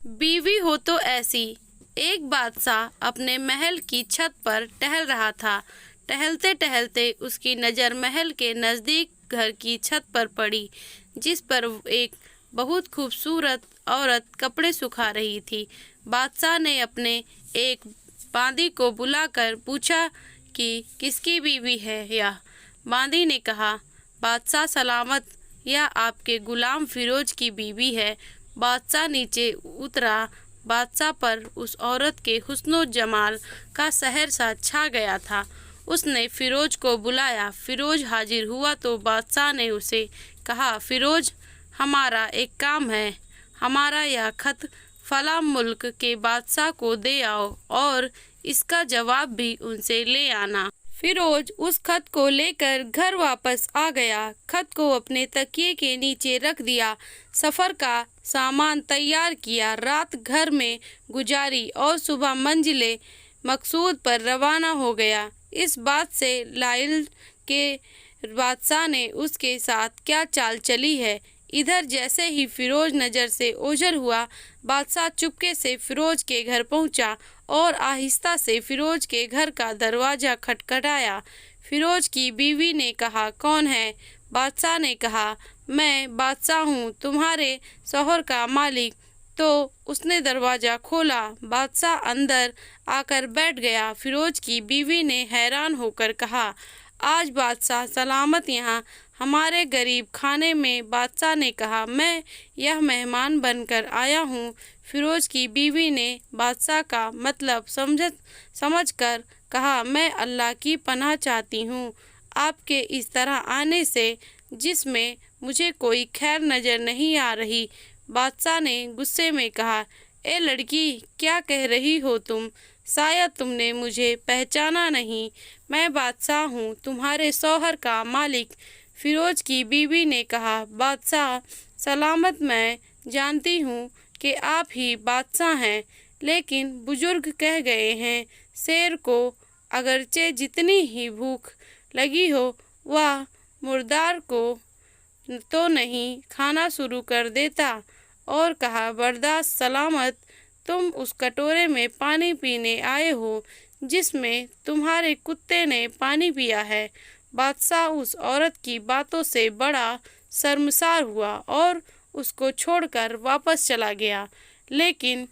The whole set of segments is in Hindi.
बीवी हो तो ऐसी। एक बादशाह अपने महल की छत पर टहल रहा था। टहलते टहलते उसकी नज़र महल के नज़दीक घर की छत पर पड़ी, जिस पर एक बहुत खूबसूरत औरत कपड़े सुखा रही थी। बादशाह ने अपने एक बांदी को बुलाकर पूछा कि किसकी बीवी है यह। बांदी ने कहा, बादशाह सलामत, यह आपके गुलाम फिरोज की बीवी है। बादशाह नीचे उतरा। बादशाह पर उस औरत के हुस्नो जमाल का सहर सा छा गया था। उसने फिरोज को बुलाया। फिरोज हाजिर हुआ तो बादशाह ने उसे कहा, फिरोज, हमारा एक काम है। हमारा यह खत फला मुल्क के बादशाह को दे आओ और इसका जवाब भी उनसे ले आना। फिरोज उस खत को लेकर घर वापस आ गया। खत को अपने तकिए के नीचे रख दिया। सफ़र का सामान तैयार किया। रात घर में गुजारी और सुबह मंजिले मकसूद पर रवाना हो गया। इस बात से लाइल के बादशाह ने उसके साथ क्या चाल चली है। इधर जैसे ही फिरोज नज़र से ओझल हुआ, बादशाह चुपके से फिरोज के घर पहुंचा और आहिस्ता से फिरोज के घर का दरवाज़ा खटखटाया। फिरोज की बीवी ने कहा, कौन है? बादशाह ने कहा, मैं बादशाह हूँ, तुम्हारे शौहर का मालिक। तो उसने दरवाज़ा खोला। बादशाह अंदर आकर बैठ गया। फिरोज की बीवी ने हैरान होकर कहा, आज बादशाह सलामत यहाँ हमारे गरीब खाने में। बादशाह ने कहा, मैं यह मेहमान बनकर आया हूँ। फिरोज की बीवी ने बादशाह का मतलब समझकर कहा, मैं अल्लाह की पनाह चाहती हूँ आपके इस तरह आने से, जिसमें मुझे कोई खैर नज़र नहीं आ रही। बादशाह ने गुस्से में कहा, ए लड़की, क्या कह रही हो तुम? शायद तुमने मुझे पहचाना नहीं। मैं बादशाह हूँ, तुम्हारे शौहर का मालिक। फिरोज की बीवी ने कहा, बादशाह सलामत, मैं जानती हूँ कि आप ही बादशाह हैं, लेकिन बुजुर्ग कह गए हैं, शेर को अगरचे जितनी ही भूख लगी हो, वह मुर्दार को तो नहीं खाना शुरू कर देता। और कहा, बर्दाश्त सलामत, तुम उस कटोरे में पानी पीने आए हो जिसमें तुम्हारे कुत्ते ने पानी पिया है। बादशाह उस औरत की बातों से बड़ा शर्मसार हुआ और उसको छोड़कर वापस चला गया, लेकिन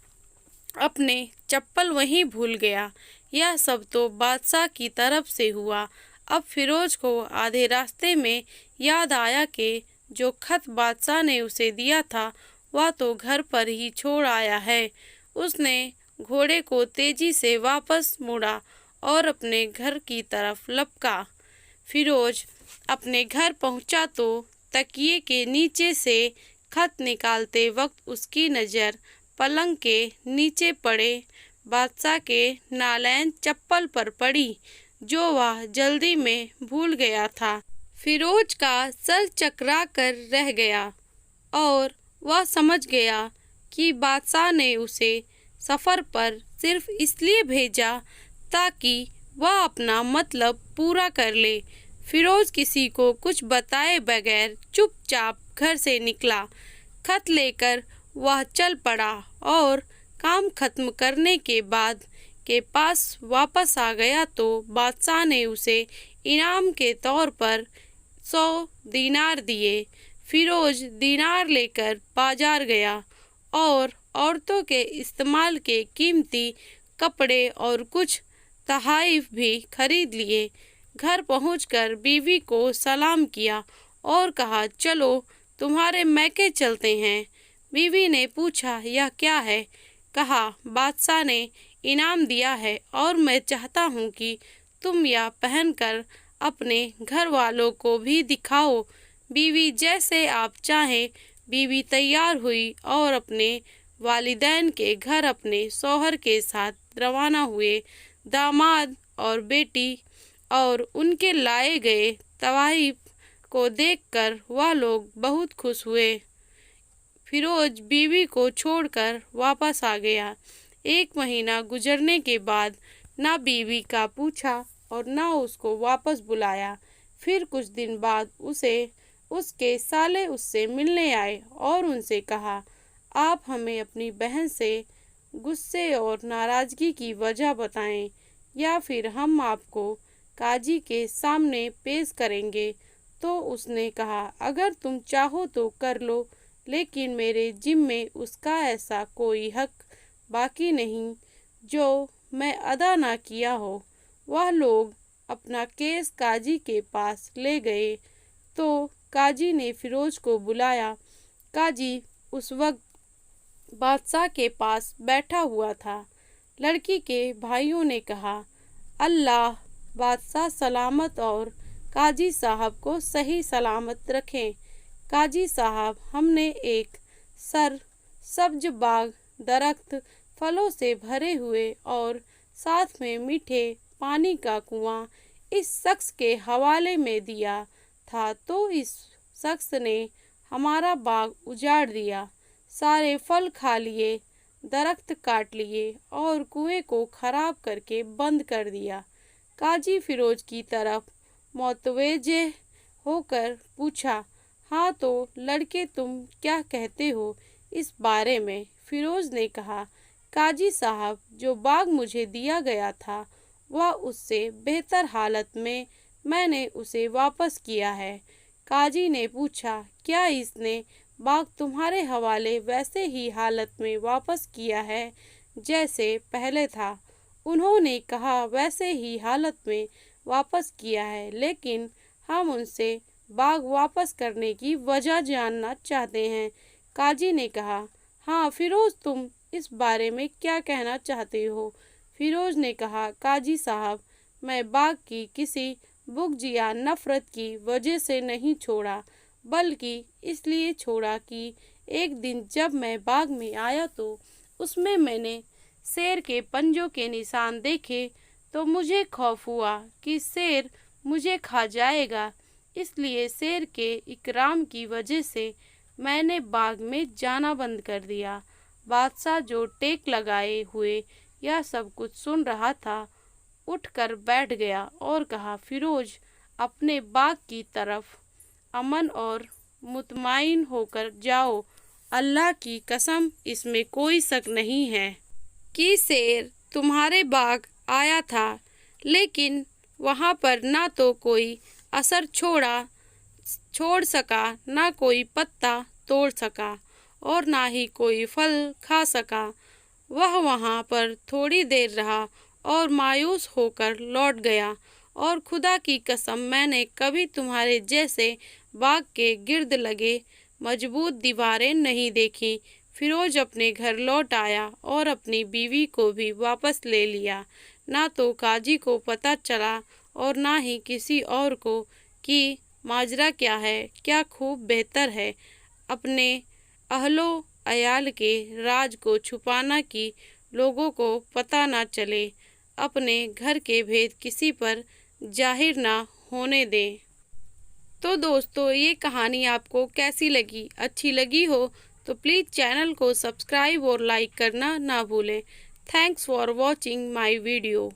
अपने चप्पल वहीं भूल गया। यह सब तो बादशाह की तरफ से हुआ। अब फिरोज को आधे रास्ते में याद आया कि जो खत बादशाह ने उसे दिया था वह तो घर पर ही छोड़ आया है। उसने घोड़े को तेजी से वापस मोड़ा और अपने घर की तरफ लपका। फिरोज अपने घर पहुंचा तो तकिए के नीचे से खत निकालते वक्त उसकी नज़र पलंग के नीचे पड़े बादशाह के नालैन चप्पल पर पड़ी, जो वह जल्दी में भूल गया था। फिरोज का सर चकरा कर रह गया और वह समझ गया कि बादशाह ने उसे सफ़र पर सिर्फ इसलिए भेजा ताकि वह अपना मतलब पूरा कर ले। फिरोज किसी को कुछ बताए बगैर चुपचाप घर से निकला। खत लेकर वह चल पड़ा और काम खत्म करने के बाद के पास वापस आ गया तो बादशाह ने उसे इनाम के तौर पर 100 दीनार दिए। फिरोज दीनार लेकर बाजार गया और औरतों के इस्तेमाल के कीमती कपड़े और कुछ तोहफ़े भी खरीद लिए। घर पहुंचकर बीवी को सलाम किया और कहा, चलो तुम्हारे मैके चलते हैं। बीवी ने पूछा, यह क्या है? कहा, बादशाह ने इनाम दिया है और मैं चाहता हूँ कि तुम यह पहनकर अपने घर वालों को भी दिखाओ। बीवी, जैसे आप चाहें। बीवी तैयार हुई और अपने वालिदैन के घर अपने शौहर के साथ रवाना हुए। दामाद और बेटी और उनके लाए गए तोहफ़े को देखकर वह लोग बहुत खुश हुए। फिरोज बीवी को छोड़कर वापस आ गया। 1 महीना गुजरने के बाद ना बीवी का पूछा और ना उसको वापस बुलाया। फिर कुछ दिन बाद उसके साले उससे मिलने आए और उनसे कहा, आप हमें अपनी बहन से गुस्से और नाराज़गी की वजह बताएं, या फिर हम आपको काजी के सामने पेश करेंगे। तो उसने कहा, अगर तुम चाहो तो कर लो, लेकिन मेरे जिम्मे उसका ऐसा कोई हक बाकी नहीं जो मैं अदा ना किया हो। वह लोग अपना केस काजी के पास ले गए तो काजी ने फिरोज को बुलाया। काजी उस वक्त बादशाह के पास बैठा हुआ था। लड़की के भाइयों ने कहा, अल्लाह बादशाह सलामत और काजी साहब को सही सलामत रखें। काजी साहब, हमने एक सब्ज बाग, दरख्त, फलों से भरे हुए और साथ में मीठे पानी का कुआं इस शख्स के हवाले में दिया था, तो इस शख्स ने हमारा बाग उजाड़ दिया, सारे फल खा लिए, दरख्त काट लिए और कुएं को खराब करके बंद कर दिया। काजी फिरोज की तरफ मुतवज्जे होकर पूछा, हाँ तो लड़के, तुम क्या कहते हो इस बारे में? फिरोज ने कहा, काजी साहब, जो बाग मुझे दिया गया था वह उससे बेहतर हालत में मैंने उसे वापस किया है। काजी ने पूछा, क्या इसने बाग तुम्हारे हवाले वैसे ही हालत में वापस किया है जैसे पहले था? उन्होंने कहा, वैसे ही हालत में वापस किया है, लेकिन हम उनसे बाग वापस करने की वजह जानना चाहते हैं। काजी ने कहा, हाँ फिरोज, तुम इस बारे में क्या कहना चाहते हो? फिरोज ने कहा, काजी साहब, मैं बाग की किसी बुग़्ज़ या नफ़रत की वजह से नहीं छोड़ा, बल्कि इसलिए छोड़ा कि एक दिन जब मैं बाग में आया तो उसमें मैंने शेर के पंजों के निशान देखे, तो मुझे खौफ हुआ कि शेर मुझे खा जाएगा। इसलिए शेर के इकराम की वजह से मैंने बाग में जाना बंद कर दिया। बादशाह, जो टेक लगाए हुए यह सब कुछ सुन रहा था, उठकर बैठ गया और कहा, फिरोज, अपने बाग की तरफ अमन और मुतमईन होकर जाओ। अल्लाह की कसम, इसमें कोई शक नहीं है कि शेर तुम्हारे बाग आया था, लेकिन वहाँ पर ना तो कोई असर छोड़ सका, ना कोई पत्ता तोड़ सका और ना ही कोई फल खा सका। वह वहाँ पर थोड़ी देर रहा और मायूस होकर लौट गया, और खुदा की कसम, मैंने कभी तुम्हारे जैसे बाग के गिर्द लगे मजबूत दीवारें नहीं देखी। फिरोज अपने घर लौट आया और अपनी बीवी को भी वापस ले लिया। ना तो काजी को पता चला और ना ही किसी और को कि माजरा क्या है। क्या खूब बेहतर है अपने अहलो अयाल के राज को छुपाना कि लोगों को पता ना चले, अपने घर के भेद किसी पर जाहिर ना होने दें। तो दोस्तों, ये कहानी आपको कैसी लगी? अच्छी लगी हो तो प्लीज़ चैनल को सब्सक्राइब और लाइक करना ना भूलें। Thanks for watching my video.